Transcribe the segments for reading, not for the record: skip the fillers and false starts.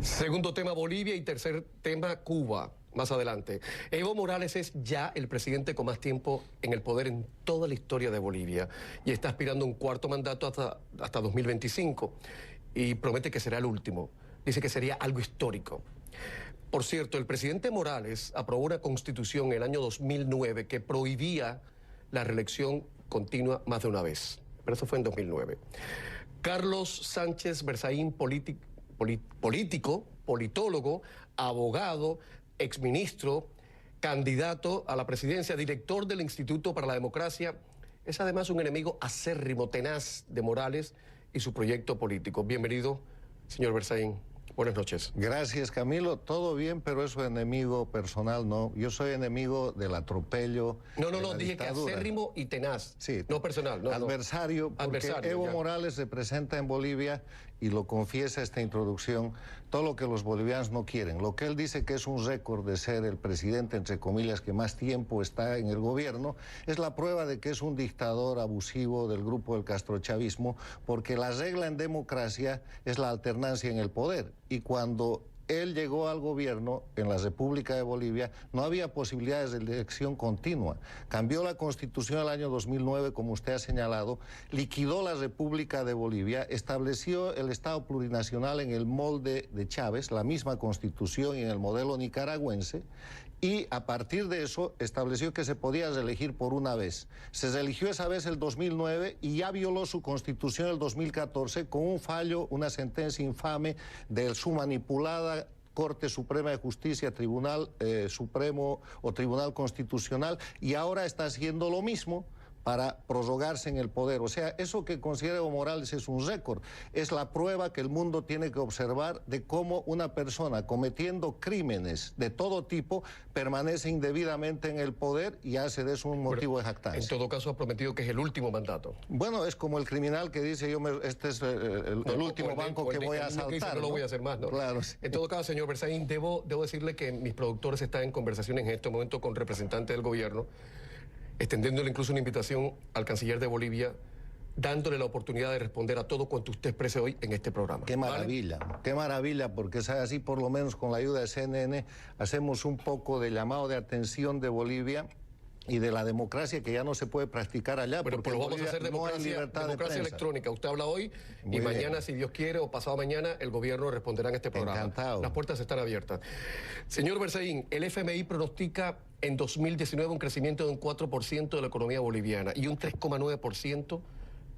Segundo tema, Bolivia, y tercer tema, Cuba, más adelante. Evo Morales es ya el presidente con más tiempo en el poder en toda la historia de Bolivia y está aspirando a un cuarto mandato hasta 2025 y promete que será el último. Dice que sería algo histórico. Por cierto, el presidente Morales aprobó una constitución en el año 2009 que prohibía la reelección continua más de una vez. Pero eso fue en 2009. Carlos Sánchez Berzaín, político, politólogo, abogado, exministro, candidato a la presidencia, director del Instituto para la Democracia, es además un enemigo acérrimo, tenaz de Morales y su proyecto político. Bienvenido, señor Berzaín. Buenas noches. Gracias, Camilo. Todo bien, pero eso enemigo personal no. Yo soy enemigo del atropello. No, dije dictadura. Que acérrimo y tenaz. Sí. No personal. No, adversario, porque Evo Morales representa en Bolivia, y lo confiesa esta introducción, todo lo que los bolivianos no quieren. Lo que él dice que es un récord de ser el presidente, entre comillas, que más tiempo está en el gobierno, es la prueba de que es un dictador abusivo del grupo del castrochavismo, porque la regla en democracia es la alternancia en el poder. Y cuando él llegó al gobierno en la República de Bolivia, no había posibilidades de elección continua. Cambió la Constitución el año 2009, como usted ha señalado, liquidó la República de Bolivia, estableció el Estado plurinacional en el molde de Chávez, la misma Constitución y en el modelo nicaragüense, y a partir de eso estableció que se podía reelegir por una vez. Se reeligió esa vez el 2009 y ya violó su Constitución el 2014 con un fallo, una sentencia infame de su manipulada Corte Suprema de Justicia, Tribunal Supremo o Tribunal Constitucional, y ahora está haciendo lo mismo para prorrogarse en el poder. O sea, eso que considera Evo Morales es un récord. Es la prueba que el mundo tiene que observar de cómo una persona cometiendo crímenes de todo tipo permanece indebidamente en el poder y hace de eso un motivo de jactancia. En todo caso ha prometido que es el último mandato. Bueno, es como el criminal que dice, este es el último banco que voy a asaltar. No lo voy a hacer más, ¿no? Claro. Sí. En todo caso, señor Berzaín, debo decirle que mis productores están en conversaciones en este momento con representantes del gobierno, extendiéndole incluso una invitación al canciller de Bolivia, dándole la oportunidad de responder a todo cuanto usted exprese hoy en este programa. Qué maravilla, ¿vale? Qué maravilla, porque así por lo menos con la ayuda de CNN hacemos un poco de llamado de atención de Bolivia y de la democracia que ya no se puede practicar allá. Pero lo vamos a hacer democracia electrónica. Usted habla hoy y mañana, si Dios quiere, o pasado mañana, el gobierno responderá en este programa. Encantado. Las puertas están abiertas. Señor Berzaín, el FMI pronostica en 2019 un crecimiento de un 4% de la economía boliviana y un 3,9%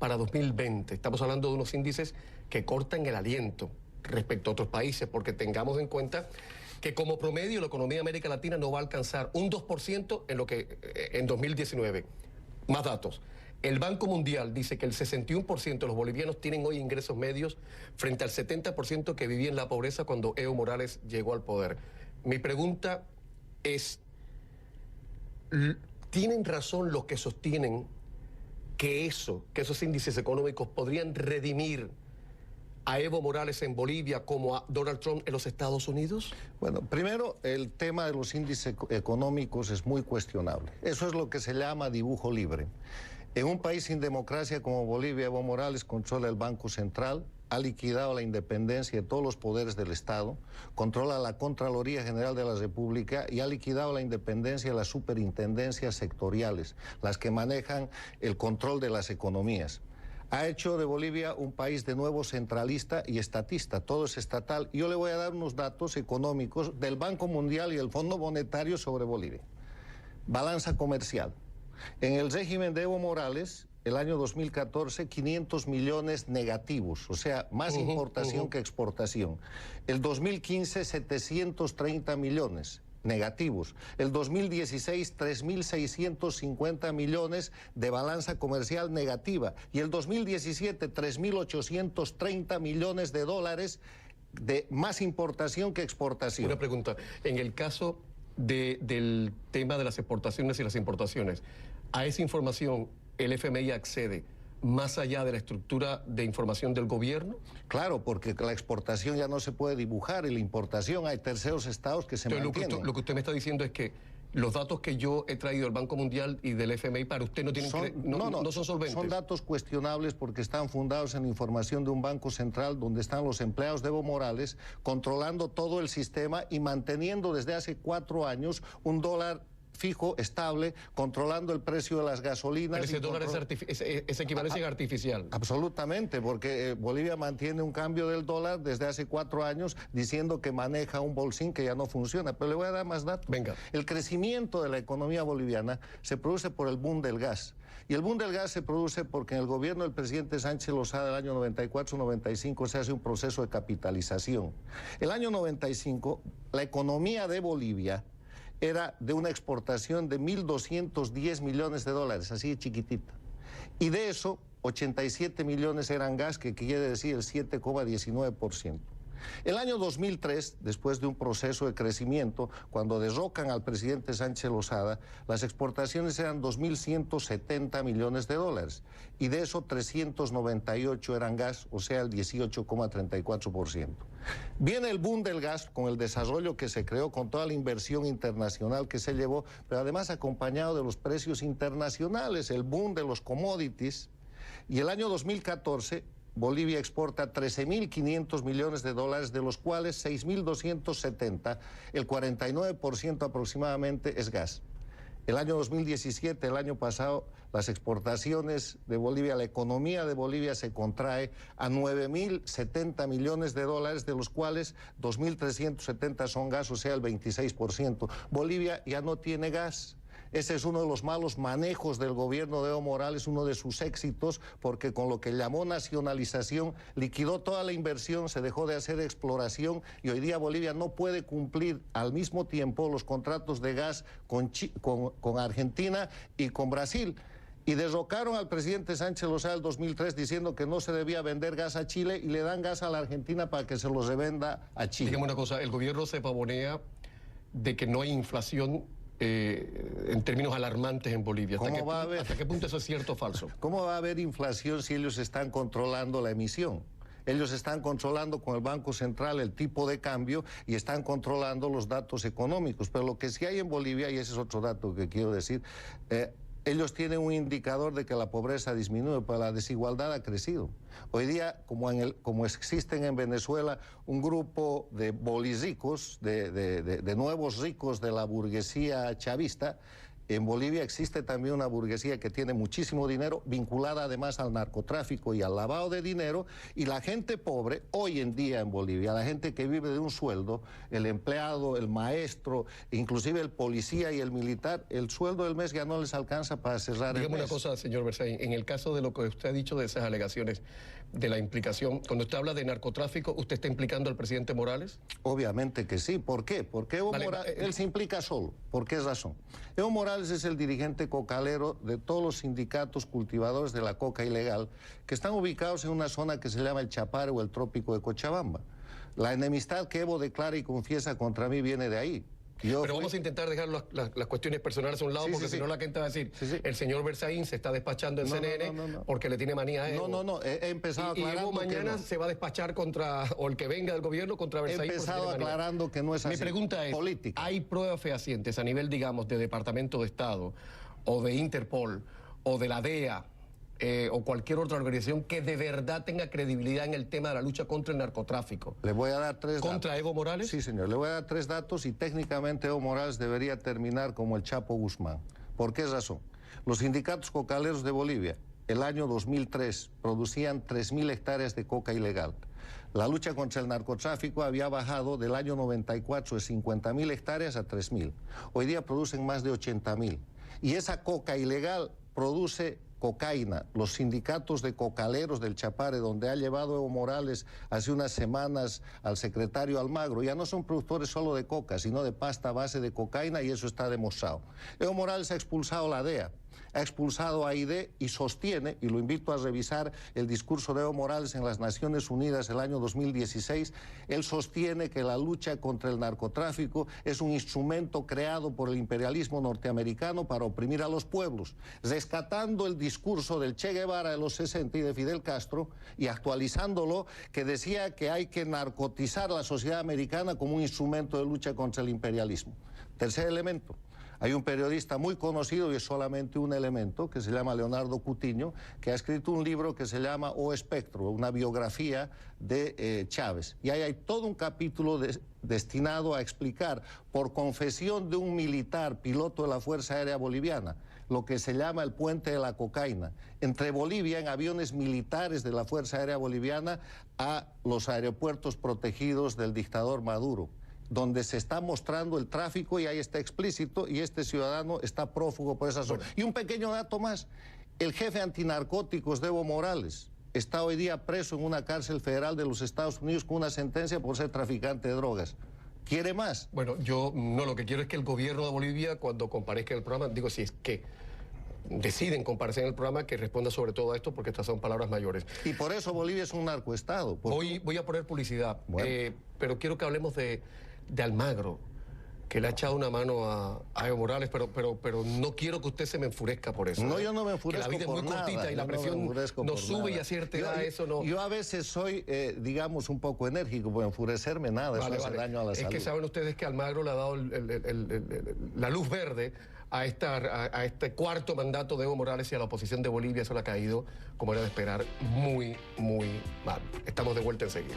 para 2020. Estamos hablando de unos índices que cortan el aliento respecto a otros países, porque tengamos en cuenta que como promedio la economía de América Latina no va a alcanzar un 2% en 2019. Más datos. El Banco Mundial dice que el 61% de los bolivianos tienen hoy ingresos medios frente al 70% que vivía en la pobreza cuando Evo Morales llegó al poder. Mi pregunta es, ¿tienen razón los que sostienen que esos índices económicos podrían redimir a Evo Morales en Bolivia como a Donald Trump en los Estados Unidos? Bueno, primero, el tema de los índices económicos es muy cuestionable. Eso es lo que se llama dibujo libre. En un país sin democracia como Bolivia, Evo Morales controla el Banco Central, ha liquidado la independencia de todos los poderes del Estado, controla la Contraloría General de la República y ha liquidado la independencia de las superintendencias sectoriales, las que manejan el control de las economías. Ha hecho de Bolivia un país de nuevo centralista y estatista, todo es estatal. Yo le voy a dar unos datos económicos del Banco Mundial y el Fondo Monetario sobre Bolivia. Balanza comercial. En el régimen de Evo Morales, el año 2014, 500 millones negativos, o sea, más importación que exportación. El 2015, 730 millones. Negativos. El 2016, 3.650 millones de balanza comercial negativa. Y el 2017, 3.830 millones de dólares de más importación que exportación. Una pregunta. En el caso del tema de las exportaciones y las importaciones, ¿a esa información el FMI accede más allá de la estructura de información del gobierno? Claro, porque la exportación ya no se puede dibujar y la importación hay terceros estados que se mantienen. Lo que usted me está diciendo es que Los datos que yo he traído del Banco Mundial y del FMI para usted no son solventes. Son datos cuestionables porque están fundados en información de un banco central donde están los empleados de Evo Morales controlando todo el sistema y manteniendo desde hace 4 años un dólar fijo, estable, controlando el precio de las gasolinas. Pero ese dólar es equivalencia artificial. Absolutamente, porque Bolivia mantiene un cambio del dólar desde hace 4 años diciendo que maneja un bolsín que ya no funciona. Pero le voy a dar más datos. Venga. El crecimiento de la economía boliviana se produce por el boom del gas. Y el boom del gas se produce porque en el gobierno del presidente Sánchez Lozada del año 94-95 se hace un proceso de capitalización. El año 95, la economía de Bolivia era de una exportación de 1.210 millones de dólares, así de chiquitita. Y de eso, 87 millones eran gas, que quiere decir el 7,19%. El año 2003, después de un proceso de crecimiento, cuando derrocan al presidente Sánchez Lozada, las exportaciones eran 2.170 millones de dólares. Y de eso, 398 eran gas, o sea, el 18,34%. Viene el boom del gas con el desarrollo que se creó, con toda la inversión internacional que se llevó, pero además acompañado de los precios internacionales, el boom de los commodities. Y el año 2014... Bolivia exporta 13.500 millones de dólares, de los cuales 6.270, el 49% aproximadamente, es gas. El año 2017, el año pasado, las exportaciones de Bolivia, la economía de Bolivia se contrae a 9.070 millones de dólares, de los cuales 2.370 son gas, o sea, el 26%. Bolivia ya no tiene gas. Ese es uno de los malos manejos del gobierno de Evo Morales, uno de sus éxitos, porque con lo que llamó nacionalización liquidó toda la inversión, se dejó de hacer exploración y hoy día Bolivia no puede cumplir al mismo tiempo los contratos de gas con Argentina y con Brasil. Y derrocaron al presidente Sánchez Lozada en el 2003 diciendo que no se debía vender gas a Chile y le dan gas a la Argentina para que se los revenda a Chile. Dígame una cosa, el gobierno se pavonea de que no hay inflación en términos alarmantes en Bolivia. ¿Hasta qué punto eso es cierto o falso? ¿Cómo va a haber inflación si ellos están controlando la emisión? Ellos están controlando con el Banco Central el tipo de cambio y están controlando los datos económicos. Pero lo que sí hay en Bolivia, y ese es otro dato que quiero decir, ellos tienen un indicador de que la pobreza disminuye, pero la desigualdad ha crecido. Hoy día, como existen en Venezuela un grupo de bolirricos, de nuevos ricos de la burguesía chavista, en Bolivia existe también una burguesía que tiene muchísimo dinero, vinculada además al narcotráfico y al lavado de dinero, y la gente pobre, hoy en día en Bolivia, la gente que vive de un sueldo, el empleado, el maestro, inclusive el policía y el militar, el sueldo del mes ya no les alcanza para cerrar el mes. Dígame una cosa, señor Berzaín, en el caso de lo que usted ha dicho de esas alegaciones, de la implicación, cuando usted habla de narcotráfico, ¿usted está implicando al presidente Morales? Obviamente que sí. ¿Por qué? Porque Evo Morales, él se implica solo. ¿Por qué razón? Evo Morales es el dirigente cocalero de todos los sindicatos cultivadores de la coca ilegal que están ubicados en una zona que se llama el Chapare o el Trópico de Cochabamba. La enemistad que Evo declara y confiesa contra mí viene de ahí. Pero vamos a intentar dejar las cuestiones personales a un lado, porque si no la gente va a decir, el señor Berzaín se está despachando en CNN porque le tiene manía a Evo. He empezado aclarando. Y Evo mañana se va a despachar contra, o el que venga del gobierno, contra Berzaín. He empezado aclarando que no es así. Mi pregunta es, política. ¿hay pruebas fehacientes a nivel, digamos, de Departamento de Estado, o de Interpol, o de la DEA, o cualquier otra organización que de verdad tenga credibilidad en el tema de la lucha contra el narcotráfico? Le voy a dar 3 datos. ¿Contra Evo Morales? Sí, señor. Le voy a dar 3 datos y técnicamente Evo Morales debería terminar como el Chapo Guzmán. ¿Por qué razón? Los sindicatos cocaleros de Bolivia, el año 2003, producían 3.000 hectáreas de coca ilegal. La lucha contra el narcotráfico había bajado del año 94 de 50.000 hectáreas a 3.000. Hoy día producen más de 80.000. Y esa coca ilegal produce cocaína. Los sindicatos de cocaleros del Chapare, donde ha llevado Evo Morales hace unas semanas al secretario Almagro, ya no son productores solo de coca, sino de pasta a base de cocaína, y eso está demostrado. Evo Morales ha expulsado la DEA, ha expulsado a AID y sostiene, y lo invito a revisar el discurso de Evo Morales en las Naciones Unidas el año 2016, él sostiene que la lucha contra el narcotráfico es un instrumento creado por el imperialismo norteamericano para oprimir a los pueblos, rescatando el discurso del Che Guevara de los 60 y de Fidel Castro y actualizándolo, que decía que hay que narcotizar la sociedad americana como un instrumento de lucha contra el imperialismo. Tercer elemento. Hay un periodista muy conocido, y es solamente un elemento, que se llama Leonardo Cutiño, que ha escrito un libro que se llama O Espectro, una biografía de Chávez. Y ahí hay todo un capítulo destinado a explicar, por confesión de un militar, piloto de la Fuerza Aérea Boliviana, lo que se llama el puente de la cocaína, entre Bolivia en aviones militares de la Fuerza Aérea Boliviana a los aeropuertos protegidos del dictador Maduro, donde se está mostrando el tráfico y ahí está explícito, y este ciudadano está prófugo por esa zona. Y un pequeño dato más, el jefe antinarcóticos de Evo Morales está hoy día preso en una cárcel federal de los Estados Unidos con una sentencia por ser traficante de drogas. ¿Quiere más? Bueno, yo no, lo que quiero es que el gobierno de Bolivia, cuando comparezca en el programa, digo, si es que deciden comparecer en el programa, que responda sobre todo a esto, porque estas son palabras mayores. Y por eso Bolivia es un narcoestado. Voy a poner publicidad, bueno. Pero quiero que hablemos de Almagro, que le ha echado una mano a Evo Morales, pero no quiero que usted se me enfurezca por eso. No, yo no me enfurezco por nada. Que la vida es muy cortita y la presión no sube y a cierta edad eso no... Yo a veces soy, digamos, un poco enérgico, por enfurecerme nada, eso hace daño a la salud. Es que saben ustedes que Almagro le ha dado la luz verde a este cuarto mandato de Evo Morales, y a la oposición de Bolivia eso le ha caído, como era de esperar, muy, muy mal. Estamos de vuelta enseguida.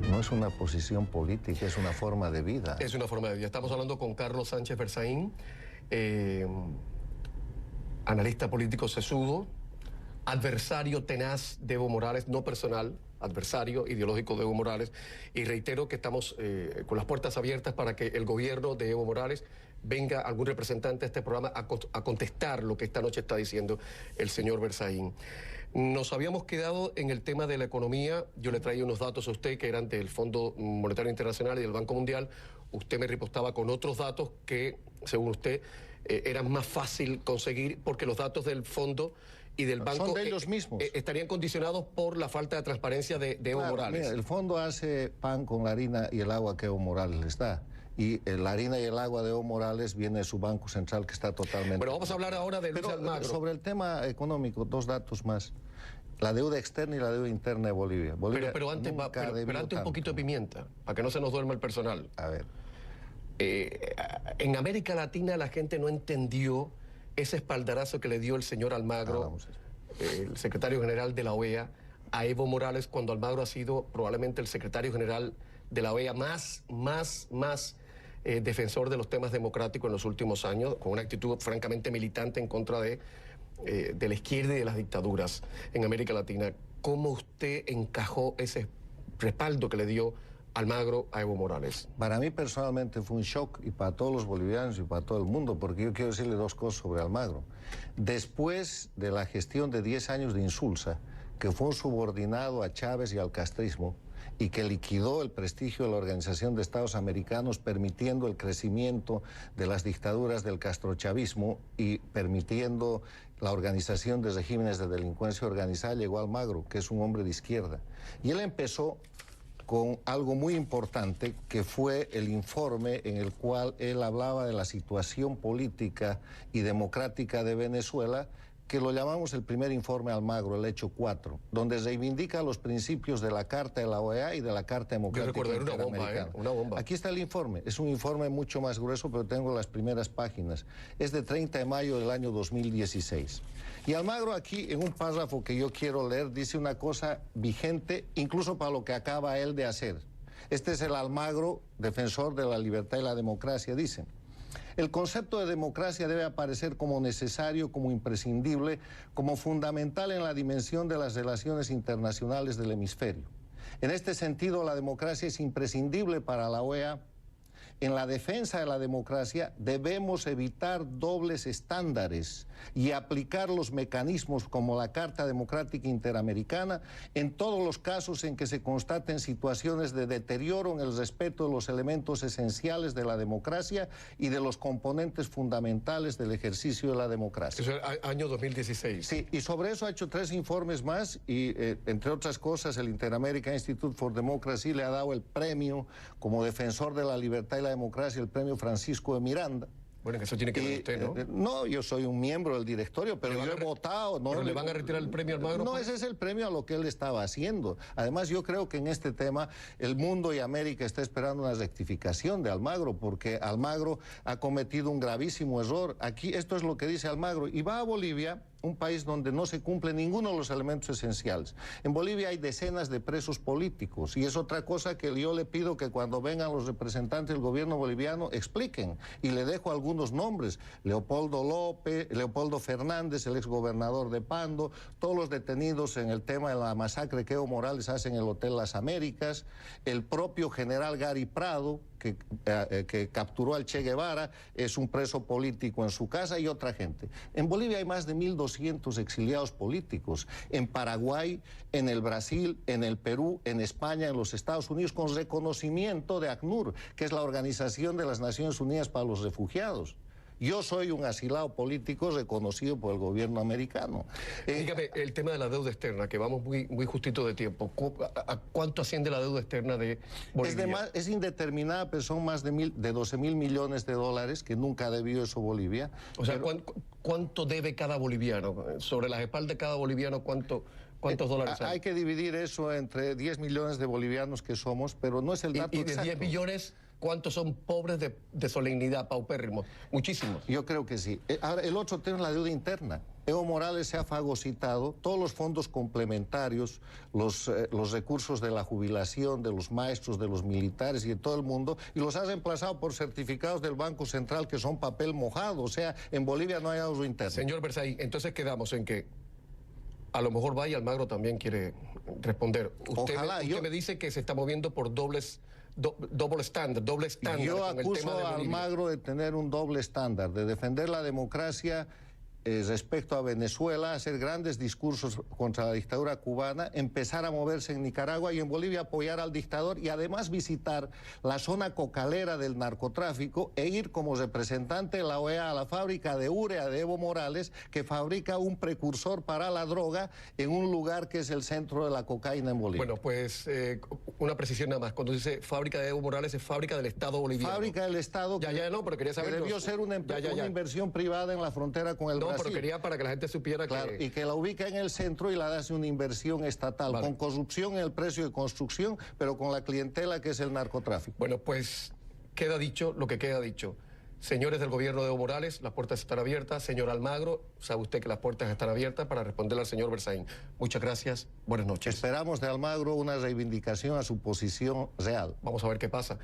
No es una posición política, es una forma de vida. Es una forma de vida. Estamos hablando con Carlos Sánchez Berzaín, analista político sesudo, adversario tenaz de Evo Morales, no personal, adversario ideológico de Evo Morales, y reitero que estamos con las puertas abiertas para que el gobierno de Evo Morales venga algún representante a este programa a contestar lo que esta noche está diciendo el señor Berzaín. Nos habíamos quedado en el tema de la economía. Yo le traía unos datos a usted que eran del Fondo Monetario Internacional y del Banco Mundial. Usted me ripostaba con otros datos que, según usted, eran más fácil conseguir, porque los datos del fondo y del banco son de ellos mismos. Estarían condicionados por la falta de transparencia de Evo Morales. Mira, el fondo hace pan con la harina y el agua que Evo Morales les da. Y la harina y el agua de Evo Morales viene de su Banco Central, que está totalmente... Pero vamos a hablar ahora de Luis Almagro. Sobre el tema económico, dos datos más. La deuda externa y la deuda interna de Bolivia. Pero antes un poquito de pimienta, para que no se nos duerma el personal. A ver. En América Latina la gente no entendió ese espaldarazo que le dio el señor Almagro, el secretario general de la OEA, a Evo Morales, cuando Almagro ha sido probablemente el secretario general de la OEA más defensor de los temas democráticos en los últimos años, con una actitud francamente militante en contra de la izquierda y de las dictaduras en América Latina. ¿Cómo usted encajó ese respaldo que le dio Almagro a Evo Morales? Para mí personalmente fue un shock, y para todos los bolivianos y para todo el mundo, porque yo quiero decirle dos cosas sobre Almagro. Después de la gestión de 10 años de Insulza, que fue un subordinado a Chávez y al castrismo, y que liquidó el prestigio de la Organización de Estados Americanos, permitiendo el crecimiento de las dictaduras del castrochavismo y permitiendo la organización de regímenes de delincuencia organizada, llegó Almagro, que es un hombre de izquierda. Y él empezó con algo muy importante, que fue el informe en el cual él hablaba de la situación política y democrática de Venezuela, que lo llamamos el primer informe Almagro, el hecho 4, donde reivindica los principios de la Carta de la OEA y de la Carta Democrática Interamericana. Una bomba. Aquí está el informe, es un informe mucho más grueso, pero tengo las primeras páginas. Es de 30 de mayo del año 2016. Y Almagro aquí, en un párrafo que yo quiero leer, dice una cosa vigente, incluso para lo que acaba él de hacer. Este es el Almagro, defensor de la libertad y la democracia, dice: el concepto de democracia debe aparecer como necesario, como imprescindible, como fundamental en la dimensión de las relaciones internacionales del hemisferio. En este sentido, la democracia es imprescindible para la OEA. En la defensa de la democracia debemos evitar dobles estándares y aplicar los mecanismos como la Carta Democrática Interamericana en todos los casos en que se constaten situaciones de deterioro en el respeto de los elementos esenciales de la democracia y de los componentes fundamentales del ejercicio de la democracia. Eso es año 2016. Sí, y sobre eso ha hecho 3 informes más y, entre otras cosas, el Inter-American Institute for Democracy le ha dado el premio como defensor de la libertad y la democracia, el premio Francisco de Miranda. Bueno, que eso tiene que ver usted, ¿no? No, yo soy un miembro del directorio, pero yo he votado. ¿Pero le van a retirar el premio a Almagro? No, ese es el premio a lo que él estaba haciendo. Además, yo creo que en este tema el mundo y América está esperando una rectificación de Almagro, porque Almagro ha cometido un gravísimo error. Aquí, esto es lo que dice Almagro, y va a Bolivia, un país donde no se cumple ninguno de los elementos esenciales. En Bolivia hay decenas de presos políticos, y es otra cosa que yo le pido que cuando vengan los representantes del gobierno boliviano expliquen, y le dejo algunos nombres: Leopoldo López, Leopoldo Fernández, el exgobernador de Pando, todos los detenidos en el tema de la masacre que Evo Morales hace en el Hotel Las Américas, el propio general Gary Prado, que capturó al Che Guevara, es un preso político en su casa, y otra gente. En Bolivia hay más de 1.200 exiliados políticos. En Paraguay, en el Brasil, en el Perú, en España, en los Estados Unidos, con reconocimiento de ACNUR, que es la Organización de las Naciones Unidas para los Refugiados. Yo soy un asilado político reconocido por el gobierno americano. Dígame, el tema de la deuda externa, que vamos muy justito de tiempo. ¿A cuánto asciende la deuda externa de Bolivia? Es indeterminada, pero son más de 12.000 millones de dólares, que nunca debió eso Bolivia. O sea, ¿cuánto debe cada boliviano? Sobre las espaldas de cada boliviano, ¿cuántos dólares hay? Hay que dividir eso entre 10 millones de bolivianos que somos, pero no es el dato exacto. ¿Y de 10 millones... ¿cuántos son pobres de solemnidad, paupérrimos? Muchísimos. Yo creo que sí. Ahora, el otro tema es la deuda interna. Evo Morales se ha fagocitado todos los fondos complementarios, los recursos de la jubilación, de los maestros, de los militares y de todo el mundo, y los ha reemplazado por certificados del Banco Central que son papel mojado. O sea, en Bolivia no hay ahorro interno. Señor Berzaín, entonces quedamos en que a lo mejor va y Almagro también quiere responder. Usted me dice que se está moviendo por doble estándar. Yo acuso a Almagro de tener un doble estándar, de defender la democracia respecto a Venezuela, hacer grandes discursos contra la dictadura cubana, empezar a moverse en Nicaragua y en Bolivia apoyar al dictador, y además visitar la zona cocalera del narcotráfico e ir como representante de la OEA a la fábrica de urea de Evo Morales, que fabrica un precursor para la droga en un lugar que es el centro de la cocaína en Bolivia. Bueno, pues una precisión nada más. Cuando dice fábrica de Evo Morales, es fábrica del Estado boliviano. Fábrica del Estado. No, pero quería saber. Debió ser una inversión privada en la frontera con el Brasil. Pero quería para que la gente supiera claro, y que la ubica en el centro y la hace una inversión estatal, con corrupción en el precio de construcción, pero con la clientela que es el narcotráfico. Bueno, pues queda dicho lo que queda dicho. Señores del gobierno de Evo Morales, las puertas están abiertas. Señor Almagro, sabe usted que las puertas están abiertas para responderle al señor Berzaín. Muchas gracias, buenas noches. Esperamos de Almagro una reivindicación a su posición real. Vamos a ver qué pasa.